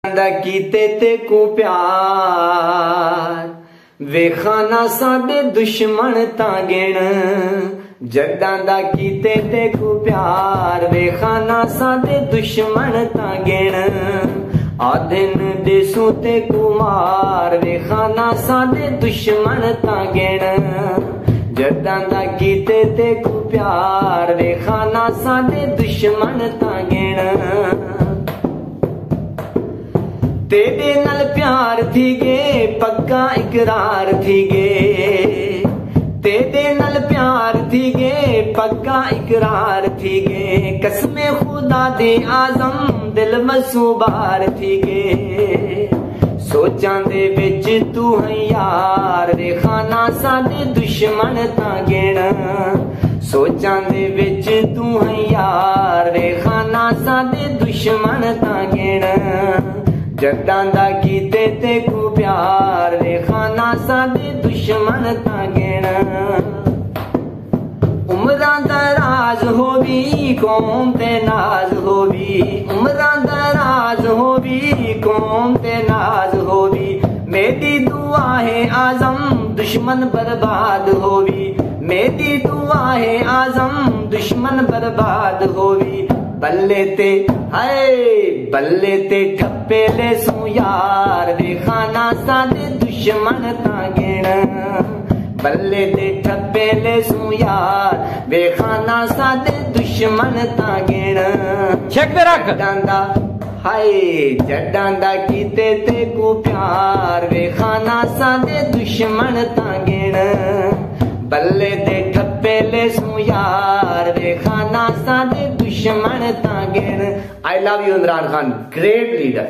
कीते ते को प्यार वेखाना साडे दुश्मन ता गिण जद्दां दा कीते ते को प्यार वेखाना साडे दुश्मन ता गिण आदिन देसों ते कुमार वेखाना साडे दुश्मन ता गिण जद्दां दा कीते ते को प्यार वेखाना साडे दुश्मन ता गिण तेरे नाल प्यार थी गे पक्का इकरार थी गे तेरे नाल प्यार थी गे पक्का इकरार थी गे कसमे खुदा दे आजम दिल मसूबार थी गे सोचां दे विच तू है यार वेखाना साडे दुश्मन ता गिण सोचां दे विच तू है यार वेखाना साडे दुश्मन ता गिण जद्दां दा कीते ते को प्यार वेखाना साडे दुश्मन ता गिण उमरां दा राज होवी कौम ते नाज होवी उमरां दा राज होवी कौम ते नाज होवी मेरी दुआ है आजम दुश्मन बर्बाद होवी मेरी दुआ है आजम दुश्मन बर्बाद होवी बल्ले ते हाय बल्ले ते ठप्पे ले सू यार वेखाना साडे दुश्मन ता गिण बल्ले ते ठप्पे ले सू यार वेखाना साडे दुश्मन ता गिण चेक दे रख डांदा हाय जड्डां दा कीते ते को प्यार वेखाना साडे दुश्मन ता गिण बल्ले ते ठप्पे ले सू यार वेखाना साडे दुश्मन ता गिण। I love you Imran Khan, great leader.